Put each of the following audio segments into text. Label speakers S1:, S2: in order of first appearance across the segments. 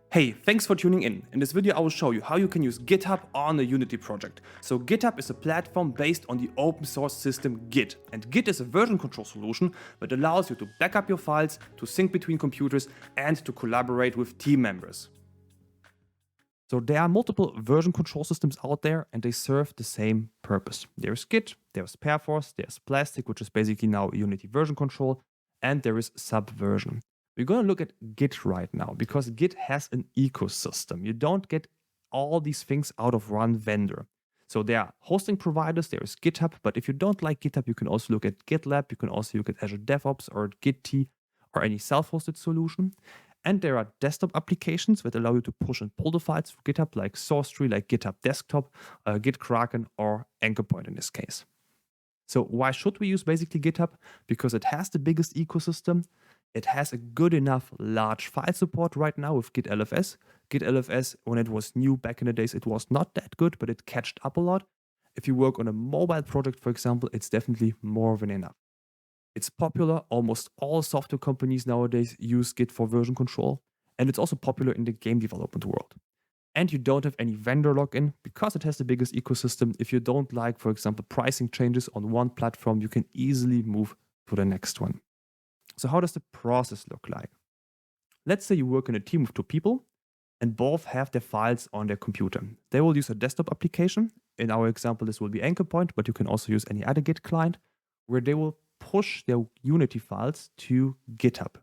S1: Hey, thanks for tuning in. In this video I will show you how you can use GitHub on a Unity project. So GitHub is a platform based on the open source system Git. And Git is a version control solution that allows you to back up your files, to sync between computers, and to collaborate with team members. So there are multiple version control systems out there and they serve the same purpose. There's Git, there's Perforce, there's Plastic, which is basically now Unity version control, and there is Subversion. We're going to look at Git right now because Git has an ecosystem. You don't get all these things out of one vendor. So there are hosting providers, there is GitHub, but if you don't like GitHub, you can also look at GitLab, you can also look at Azure DevOps or Git or any self-hosted solution. And there are desktop applications that allow you to push and pull the files through GitHub, like SourceTree, like GitHub Desktop, Git Kraken, or Anchorpoint in this case. So why should we use basically GitHub? Because it has the biggest ecosystem. It has a good enough large file support right now with GitLFS. GitLFS, when it was new back in the days, it was not that good, but it catched up a lot. If you work on a mobile project, for example, it's definitely more than enough. It's popular. Almost all software companies nowadays use Git for version control. And it's also popular in the game development world. And you don't have any vendor login because it has the biggest ecosystem. If you don't like, for example, pricing changes on one platform, you can easily move to the next one. So how does the process look like? Let's say you work in a team of 2 people and both have their files on their computer. They will use a desktop application. In our example, this will be Anchorpoint, but you can also use any other Git client where they will push their Unity files to GitHub.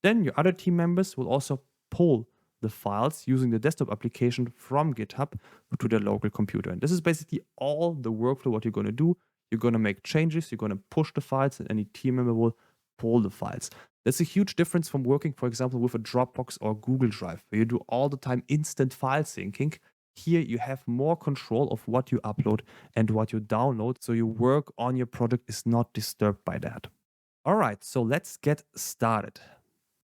S1: Then your other team members will also pull the files using the desktop application from GitHub to their local computer. And this is basically all the workflow, what you're going to do. You're going to make changes, you're going to push the files, and any team member will pull the files. That's a huge difference from working, for example, with a Dropbox or Google Drive, where you do all the time instant file syncing. Here you have more control of what you upload and what you download, so your work on your project is not disturbed by that. All right, so let's get started.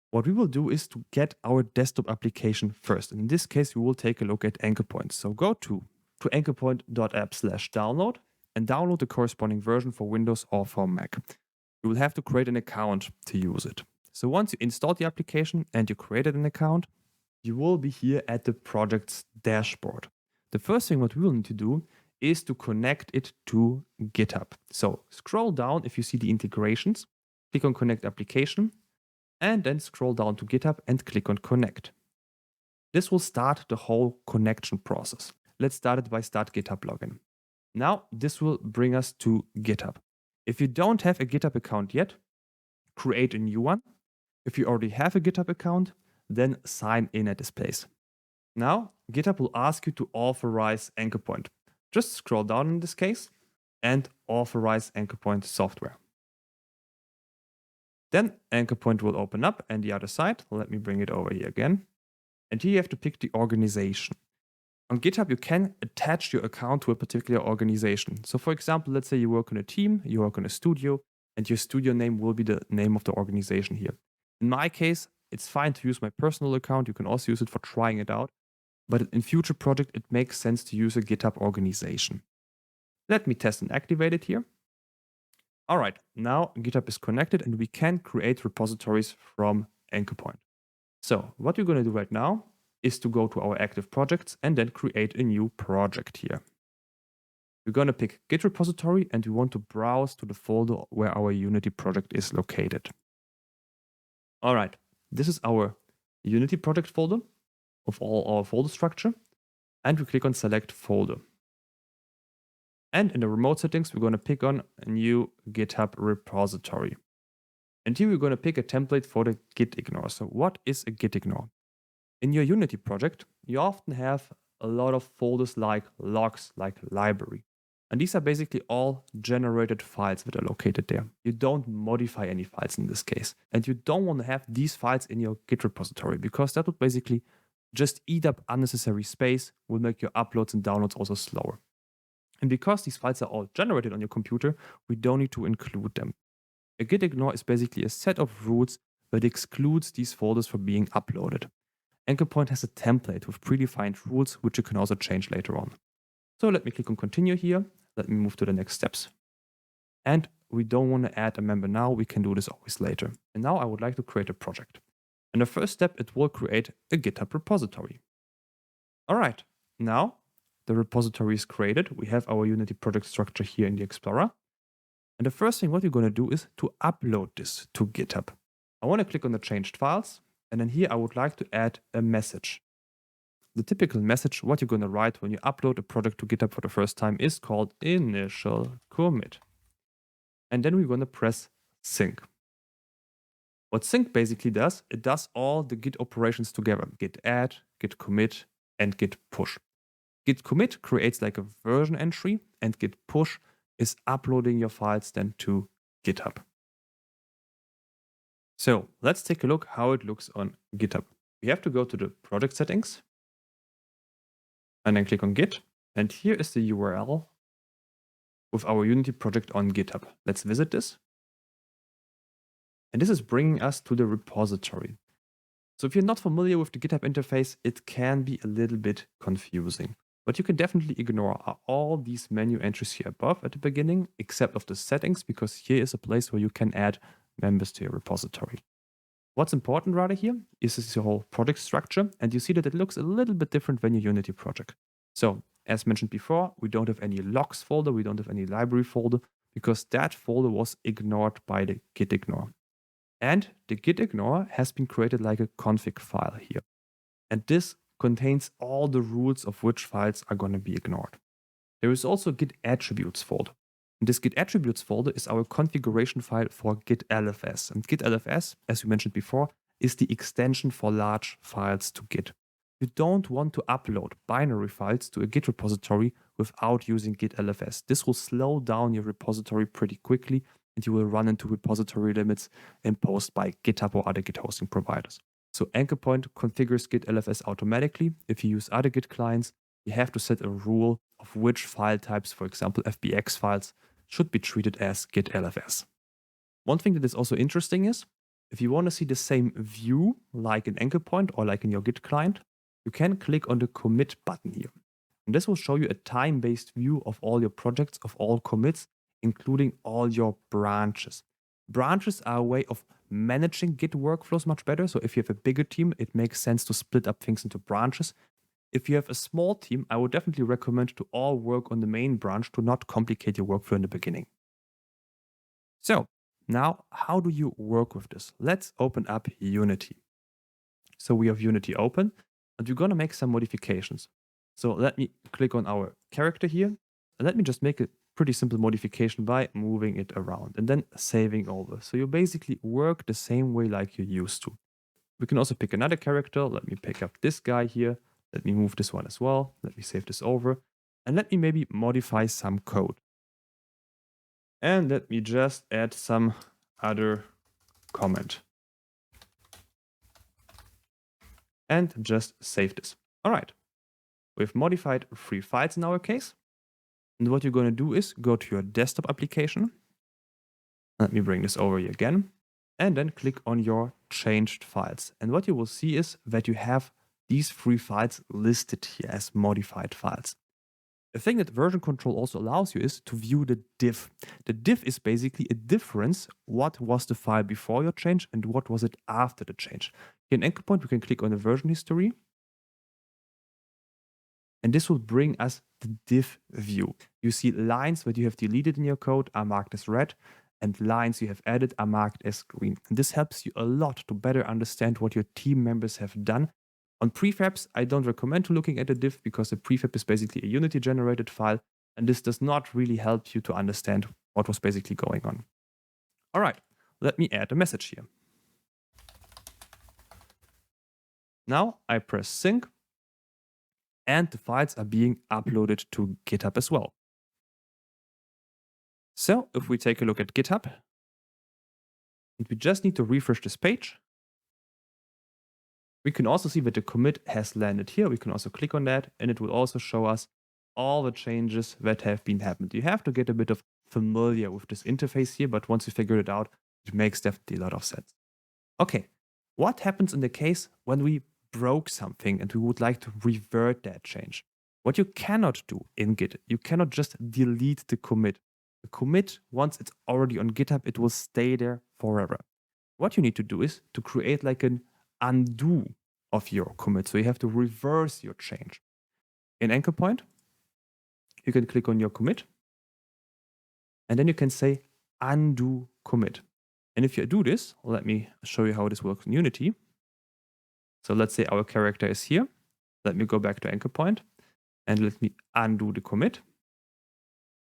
S1: What we will do is to get our desktop application first. In this case, we will take a look at Anchorpoint. So go to anchorpoint.app/download and download the corresponding version for Windows or for Mac. You will have to create an account to use it. So once you install the application and you created an account, you will be here at the project's dashboard. The first thing what we will need to do is to connect it to GitHub. So scroll down if you see the integrations, click on Connect Application, and then scroll down to GitHub and click on Connect. This will start the whole connection process. Let's start it by Start GitHub Login. Now this will bring us to GitHub. If you don't have a GitHub account yet, create a new one. If you already have a GitHub account, then sign in at this place. Now, GitHub will ask you to authorize Anchorpoint. Just scroll down in this case and authorize Anchorpoint software. Then Anchorpoint will open up and the other side. Let me bring it over here again. And here you have to pick the organization. On GitHub, you can attach your account to a particular organization. So for example, let's say you work on a team, you work on a studio, and your studio name will be the name of the organization here. In my case, it's fine to use my personal account. You can also use it for trying it out. But in future projects, it makes sense to use a GitHub organization. Let me test and activate it here. All right, now GitHub is connected and we can create repositories from Anchorpoint. So what we're going to do right now is to go to our active projects and then create a new project here. We're going to pick Git repository and we want to browse to the folder where our Unity project is located. All right, this is our Unity project folder of all our folder structure. And we click on Select Folder. And in the remote settings, we're going to pick on a new GitHub repository. And here we're going to pick a template for the git ignore. So what is a git ignore? In your Unity project, you often have a lot of folders like logs, like library. And these are basically all generated files that are located there. You don't modify any files in this case. And you don't want to have these files in your Git repository because that would basically just eat up unnecessary space, will make your uploads and downloads also slower. And because these files are all generated on your computer, we don't need to include them. A git ignore is basically a set of rules that excludes these folders from being uploaded. Anchorpoint has a template with predefined rules, which you can also change later on. So let me click on continue here. Let me move to the next steps. And we don't want to add a member now. We can do this always later. And now I would like to create a project. And the first step, it will create a GitHub repository. All right, now the repository is created. We have our Unity project structure here in the Explorer. And the first thing what we're going to do is to upload this to GitHub. I want to click on the changed files. And then here I would like to add a message. The typical message, what you're going to write when you upload a project to GitHub for the first time is called initial commit. And then we're going to press sync. What sync basically does, it does all the Git operations together. Git add, Git commit, and Git push. Git commit creates like a version entry, and Git push is uploading your files then to GitHub. So let's take a look how it looks on GitHub. We have to go to the project settings and then click on Git. And here is the URL with our Unity project on GitHub. Let's visit this. And this is bringing us to the repository. So if you're not familiar with the GitHub interface, it can be a little bit confusing. But you can definitely ignore all these menu entries here above at the beginning, except of the settings, because here is a place where you can add members to your repository. What's important rather here is this whole project structure, and you see that it looks a little bit different than your Unity project. So as mentioned before, we don't have any logs folder, we don't have any library folder, because that folder was ignored by the git ignore. And the git ignore has been created like a config file here. And this contains all the rules of which files are going to be ignored. There is also a git attributes folder. And this git attributes folder is our configuration file for git LFS. And git LFS, as we mentioned before, is the extension for large files to Git. You don't want to upload binary files to a Git repository without using git LFS. This will slow down your repository pretty quickly, and you will run into repository limits imposed by GitHub or other Git hosting providers. So Anchorpoint configures git LFS automatically. If you use other Git clients, you have to set a rule of which file types, for example, FBX files, should be treated as git LFS. One thing that is also interesting is, if you want to see the same view like in Anchorpoint or like in your Git client, you can click on the commit button here. And this will show you a time-based view of all your projects, of all commits, including all your branches. Branches are a way of managing Git workflows much better. So if you have a bigger team, it makes sense to split up things into branches. If you have a small team, I would definitely recommend to all work on the main branch to not complicate your workflow in the beginning. So now, how do you work with this? Let's open up Unity. So we have Unity open, and we're going to make some modifications. So let me click on our character here. And let me just make a pretty simple modification by moving it around and then saving over. So you basically work the same way like you used to. We can also pick another character. Let me pick up this guy here. Let me move this one as well. Let me save this over. And let me maybe modify some code. And let me just add some other comment. And just save this. All right. We've modified 3 files in our case. And what you're going to do is go to your desktop application. Let me bring this over here again. And then click on your changed files. And what you will see is that you have these 3 files listed here as modified files. The thing that version control also allows you is to view the diff. The diff is basically a difference. What was the file before your change and what was it after the change? Here in Anchorpoint, we can click on the version history. And this will bring us the diff view. You see lines that you have deleted in your code are marked as red, and lines you have added are marked as green. And this helps you a lot to better understand what your team members have done. On prefabs, I don't recommend looking at a diff because a prefab is basically a Unity generated file, and this does not really help you to understand what was basically going on. All right, let me add a message here. Now I press sync, and the files are being uploaded to GitHub as well. So if we take a look at GitHub, and we just need to refresh this page, we can also see that the commit has landed here. We can also click on that, and it will also show us all the changes that have been happened. You have to get a bit of familiar with this interface here, but once you figure it out, it makes definitely a lot of sense. Okay, what happens in the case when we broke something and we would like to revert that change? What you cannot do in Git, you cannot just delete the commit. The commit, once it's already on GitHub, it will stay there forever. What you need to do is to create like an undo of your commit. So you have to reverse your change. In Anchorpoint, you can click on your commit, and then you can say undo commit. And if you do this, let me show you how this works in Unity. So let's say our character is here. Let me go back to Anchorpoint and let me undo the commit.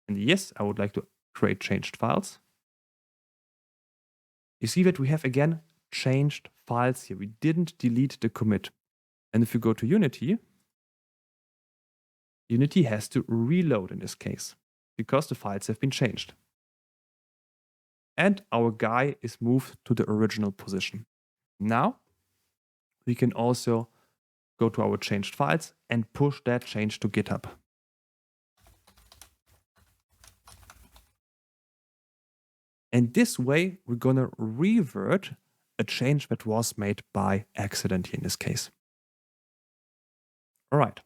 S1: And yes, I would like to create changed files. You see that we have again changed files here. We didn't delete the commit. And if you go to Unity, Unity has to reload in this case because the files have been changed. And our guy is moved to the original position. Now we can also go to our changed files and push that change to GitHub. And this way, we're going to revert a change that was made by accident here in this case. All right,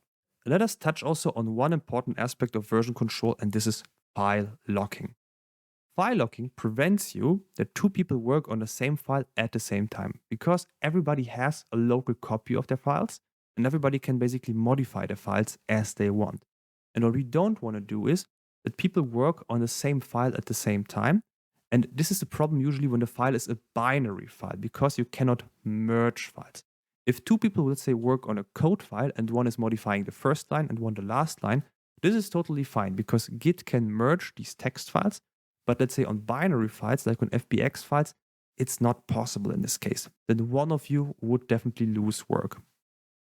S1: let us touch also on one important aspect of version control, and this is file locking. File locking prevents you that two people work on the same file at the same time because everybody has a local copy of their files and everybody can basically modify the files as they want. And what we don't want to do is that people work on the same file at the same time. And this is the problem usually when the file is a binary file because you cannot merge files. If two people, let's say, work on a code file and one is modifying the first line and one the last line, this is totally fine because Git can merge these text files. But let's say on binary files, like on FBX files, it's not possible in this case. Then one of you would definitely lose work.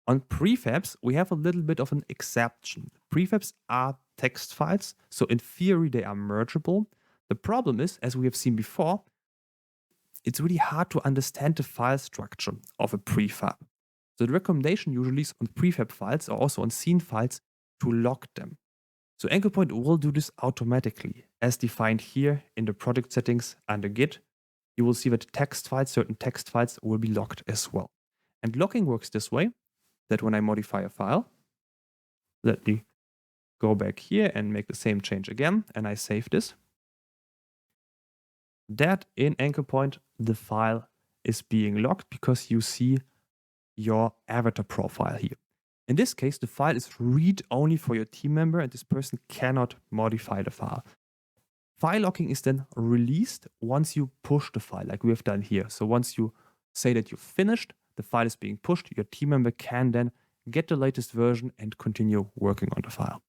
S1: On prefabs, we have a little bit of an exception. Prefabs are text files, so in theory they are mergeable. The problem is, as we have seen before, it's really hard to understand the file structure of a prefab. So the recommendation usually is on prefab files or also on scene files to lock them. So Anchorpoint will do this automatically, as defined here in the project settings under Git. You will see that text files, certain text files will be locked as well. And locking works this way, that when I modify a file, let me go back here and make the same change again, and I save this. That in Anchorpoint, the file is being locked because you see your avatar profile here. In this case, the file is read-only for your team member and this person cannot modify the file. File locking is then released once you push the file, like we have done here. So once you say that you've finished, the file is being pushed, your team member can then get the latest version and continue working on the file.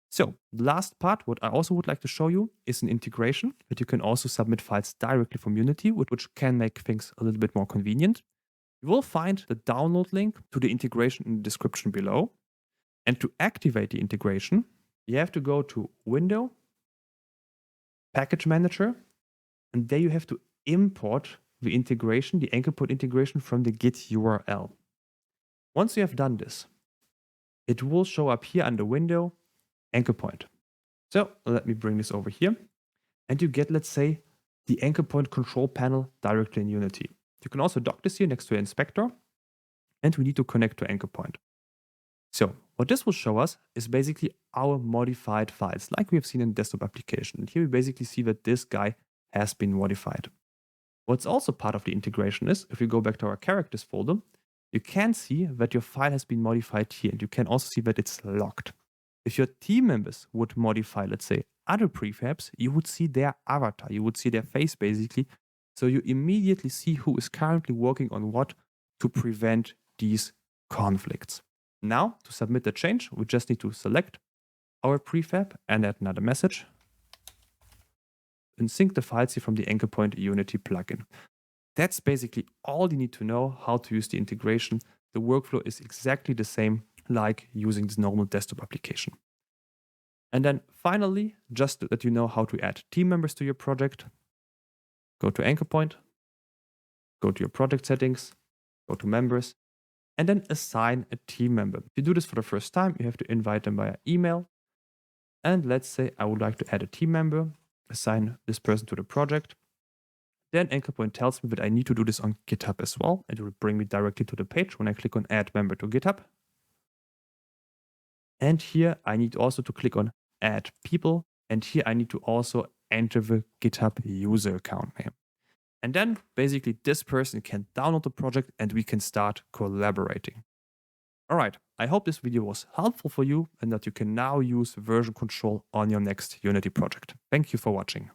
S1: So the last part, what I also would like to show you is an integration that you can also submit files directly from Unity, which can make things a little bit more convenient. You will find the download link to the integration in the description below. And to activate the integration, you have to go to Window, Package Manager, and there you have to import the integration, the Anchorpoint integration from the Git URL. Once you have done this, it will show up here under Window, Anchorpoint. So let me bring this over here. And you get, let's say, the Anchorpoint control panel directly in Unity. You can also dock this here next to an inspector. And we need to connect to Anchorpoint. So what this will show us is basically our modified files, like we have seen in the desktop application. And here we basically see that this guy has been modified. What's also part of the integration is, if we go back to our characters folder, you can see that your file has been modified here. And you can also see that it's locked. If your team members would modify, let's say, other prefabs, you would see their avatar, you would see their face basically. So you immediately see who is currently working on what to prevent these conflicts. Now, to submit the change, we just need to select our prefab and add another message and sync the files here from the Anchorpoint Unity plugin. That's basically all you need to know how to use the integration. The workflow is exactly the same like using this normal desktop application. And then finally, just so that you know how to add team members to your project, go to Anchorpoint, go to your project settings, go to members, and then assign a team member. If you do this for the first time, you have to invite them via email. And let's say I would like to add a team member, assign this person to the project. Then Anchorpoint tells me that I need to do this on GitHub as well. And it will bring me directly to the page when I click on Add Member to GitHub. And here I need also to click on Add People. And here I need to also enter the GitHub user account name. And then basically this person can download the project and we can start collaborating. All right, I hope this video was helpful for you and that you can now use version control on your next Unity project. Thank you for watching.